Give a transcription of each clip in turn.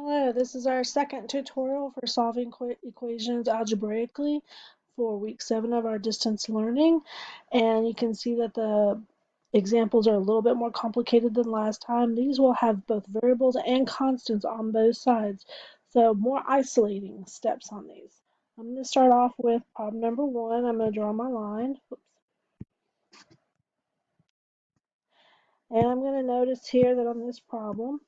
Hello, this is our second tutorial for solving equations algebraically for week 7 of our distance learning. And you can see that the examples are a little bit more complicated than last time. These will have both variables and constants on both sides, so more isolating steps on these. I'm going to start off with problem number 1. I'm going to draw my line. Oops. And I'm going to notice here that on this problem,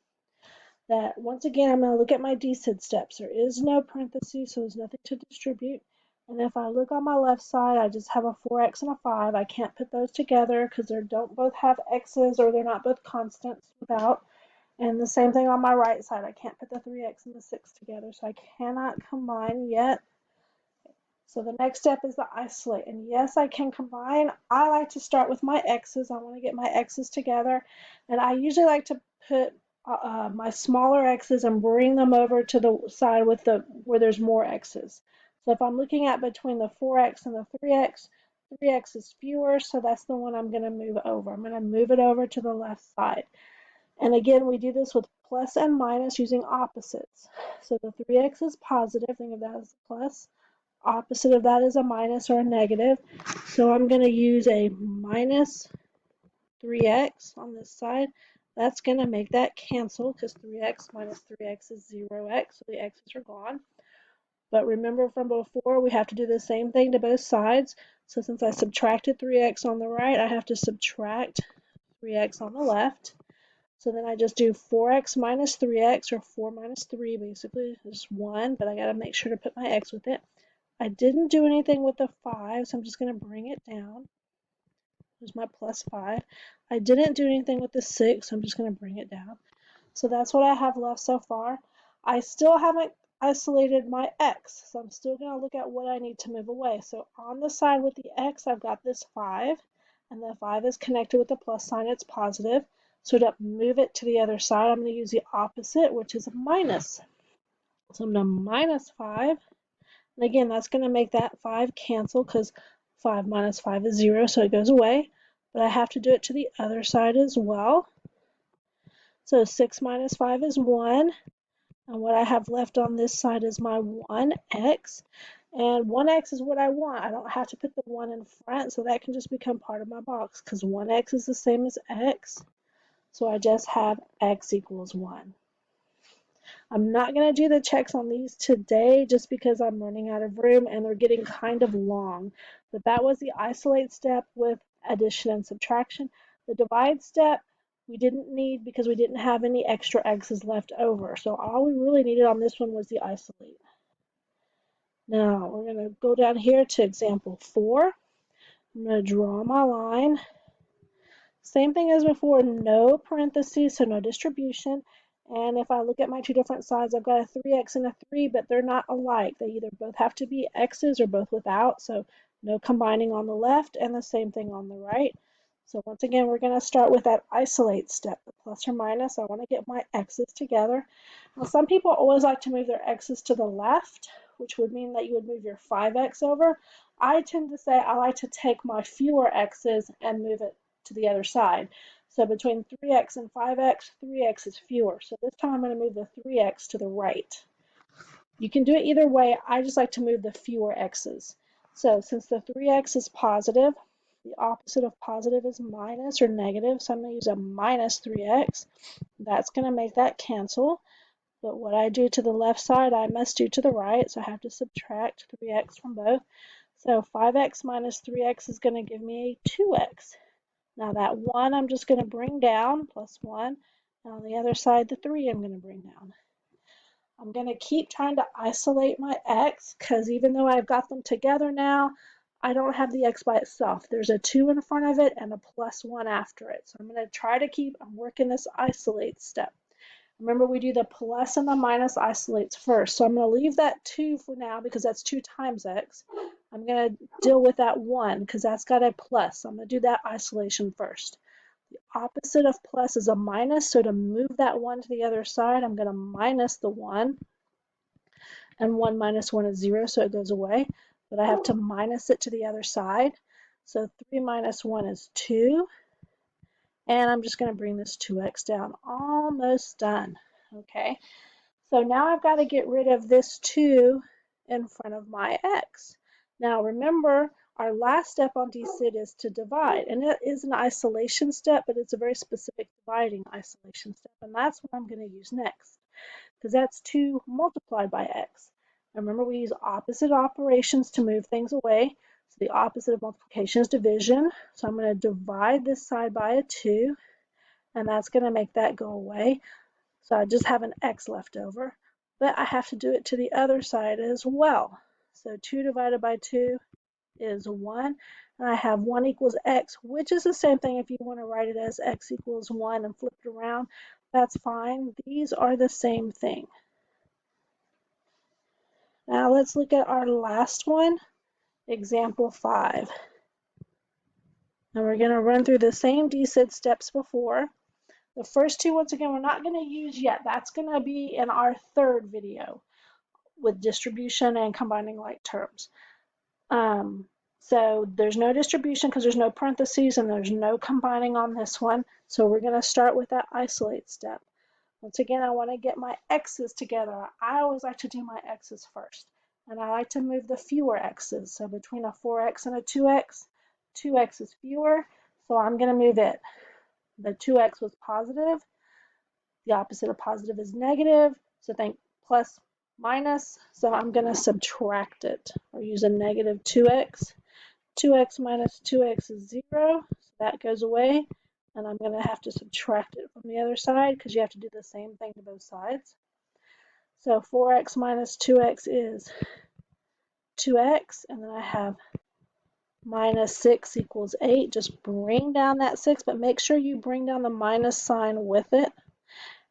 that once again, I'm going to look at my descent steps. There is no parentheses, so there's nothing to distribute. And if I look on my left side, I just have a 4x and a 5. I can't put those together because they don't both have x's or they're not both constants without. And the same thing on my right side. I can't put the 3x and the 6 together, so I cannot combine yet. So the next step is to isolate. And yes, I can combine. I like to start with my x's. I want to get my x's together. And I usually like to put my smaller x's and bring them over to the side with where there's more x's. So if I'm looking at between the 4x and the 3x is fewer, so that's the one I'm going to move over. I'm going to move it over to the left side. And again, we do this with plus and minus using opposites. So the 3x is positive, think of that as a plus. Opposite of that is a minus or a negative. So I'm going to use a minus 3x on this side. That's going to make that cancel because 3x minus 3x is 0x, so the x's are gone. But remember from before, we have to do the same thing to both sides. So since I subtracted 3x on the right, I have to subtract 3x on the left. So then I just do 4x minus 3x, or 4 minus 3, basically, is 1, but I got to make sure to put my x with it. I didn't do anything with the 5, so I'm just going to bring it down. There's my plus 5. I didn't do anything with the 6, so I'm just going to bring it down. So that's what I have left so far. I still haven't isolated my x, so I'm still going to look at what I need to move away. So on the side with the x, I've got this 5, and the 5 is connected with the plus sign. It's positive. So to move it to the other side, I'm going to use the opposite, which is a minus. So I'm going to minus 5. And again, that's going to make that 5 cancel because 5 minus 5 is 0, so it goes away. But I have to do it to the other side as well. So 6 minus 5 is 1. And what I have left on this side is my 1x. And 1x is what I want. I don't have to put the 1 in front, so that can just become part of my box because 1x is the same as x. So I just have x equals 1. I'm not going to do the checks on these today just because I'm running out of room and they're getting kind of long. But that was the isolate step with addition and subtraction. The divide step we didn't need because we didn't have any extra x's left over. So all we really needed on this one was the isolate. Now we're going to go down here to example 4. I'm going to draw my line. Same thing as before, no parentheses, so no distribution. And if I look at my two different sides, I've got a 3x and a 3, but they're not alike. They either both have to be x's or both without, so no combining on the left, and the same thing on the right. So once again, we're going to start with that isolate step, the plus or minus. I want to get my x's together. Now, some people always like to move their x's to the left, which would mean that you would move your 5x over. I tend to say I like to take my fewer x's and move it to the other side. So between 3x and 5x, 3x is fewer. So this time I'm going to move the 3x to the right. You can do it either way. I just like to move the fewer x's. So since the 3x is positive, the opposite of positive is minus or negative. So I'm going to use a minus 3x. That's going to make that cancel. But what I do to the left side, I must do to the right. So I have to subtract 3x from both. So 5x minus 3x is going to give me a 2x. Now that 1 I'm just going to bring down, plus 1. And on the other side, the 3 I'm going to bring down. I'm going to keep trying to isolate my x because even though I've got them together now, I don't have the x by itself. There's a 2 in front of it and a plus 1 after it. So I'm going to try to I'm working this isolate step. Remember, we do the plus and the minus isolates first. So I'm going to leave that 2 for now because that's 2 times x. I'm going to deal with that 1 because that's got a plus. So I'm going to do that isolation first. The opposite of plus is a minus. So to move that 1 to the other side, I'm going to minus the 1. And 1 minus 1 is 0, so it goes away. But I have to minus it to the other side. So 3 minus 1 is 2. And I'm just going to bring this 2x down. Almost done. Okay. So now I've got to get rid of this 2 in front of my x. Now remember, our last step on dsid is to divide, and it is an isolation step, but it's a very specific dividing isolation step, and that's what I'm going to use next, because that's 2 multiplied by x. And remember, we use opposite operations to move things away. So the opposite of multiplication is division. So I'm going to divide this side by a 2, and that's going to make that go away. So I just have an x left over, but I have to do it to the other side as well. So 2 divided by 2 is 1, and I have 1 equals x, which is the same thing if you want to write it as x equals 1 and flip it around. That's fine. These are the same thing. Now let's look at our last one, example 5. And we're going to run through the same dsid steps before. The first 2, once again, we're not going to use yet. That's going to be in our 3rd video with distribution and combining like terms. So there's no distribution because there's no parentheses, and there's no combining on this one. So we're going to start with that isolate step. Once again, I want to get my x's together. I always like to do my x's first, and I like to move the fewer x's. So between a 4x and a 2x, 2x is fewer, so I'm going to move it. The 2x was positive. The opposite of positive is negative, so think plus, minus. So I'm going to subtract it, or use a negative 2x. 2x minus 2x is 0, so that goes away. And I'm going to have to subtract it from the other side because you have to do the same thing to both sides. So 4x minus 2x is 2x, and then I have minus 6 equals 8. Just bring down that 6, but make sure you bring down the minus sign with it,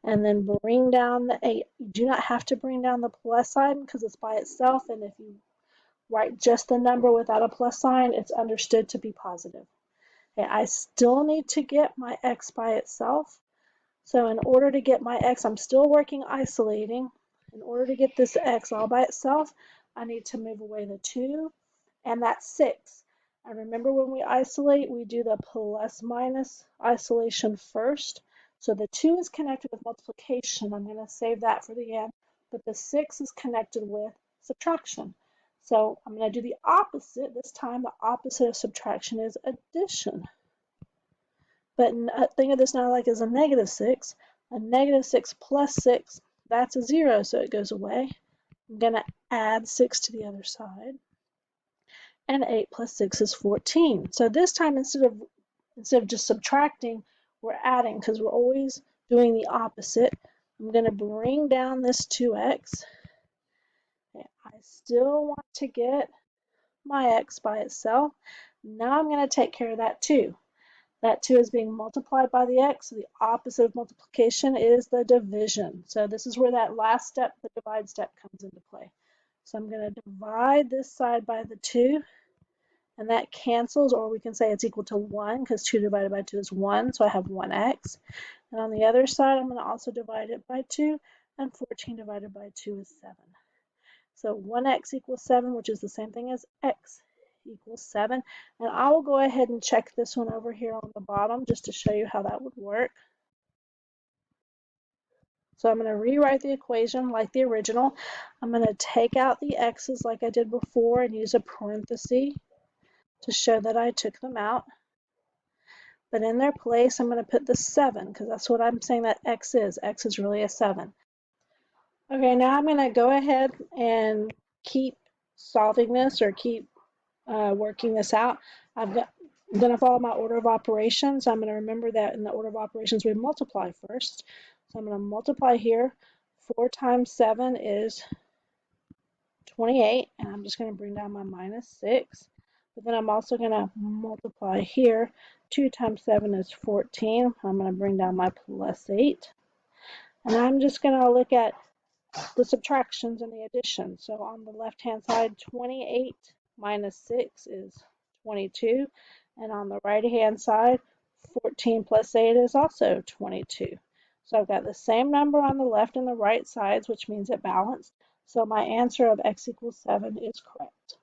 and then bring down the 8. You do not have to bring down the plus sign because it's by itself, and if you write just the number without a plus sign, it's understood to be positive. Okay, I still need to get my x by itself. So in order to get my x, I'm still working isolating. In order to get this x all by itself, I need to move away the 2 and that 6. And remember, when we isolate, we do the plus minus isolation first. So the 2 is connected with multiplication. I'm going to save that for the end. But the 6 is connected with subtraction. So I'm going to do the opposite. This time, the opposite of subtraction is addition. But think of this now like as a negative 6. A negative 6 plus 6, that's a 0, so it goes away. I'm going to add 6 to the other side. And 8 plus 6 is 14. So this time, instead of just subtracting, we're adding because we're always doing the opposite. I'm going to bring down this 2x. Okay, I still want to get my x by itself. Now I'm going to take care of that 2. That 2 is being multiplied by the x, so the opposite of multiplication is the division. So this is where that last step, the divide step, comes into play. So I'm going to divide this side by the 2, and that cancels, or we can say it's equal to 1, because 2 divided by 2 is 1, so I have 1x. And on the other side, I'm going to also divide it by 2, and 14 divided by 2 is 7. So 1x equals 7, which is the same thing as x equals 7. And I will go ahead and check this one over here on the bottom just to show you how that would work. So I'm going to rewrite the equation like the original. I'm going to take out the x's like I did before and use a parenthesis to show that I took them out. But in their place, I'm going to put the 7 because that's what I'm saying that x is. X is really a 7. Okay, now I'm going to go ahead and keep solving this, or keep working this out. I'm going to follow my order of operations. I'm going to remember that in the order of operations we multiply first. So I'm going to multiply here. 4 times 7 is 28, and I'm just going to bring down my minus 6. But then I'm also going to multiply here. 2 times 7 is 14. I'm going to bring down my plus 8. And I'm just going to look at the subtractions and the addition. So on the left-hand side, 28 minus 6 is 22. And on the right-hand side, 14 plus 8 is also 22. So I've got the same number on the left and the right sides, which means it balanced. So my answer of x equals 7 is correct.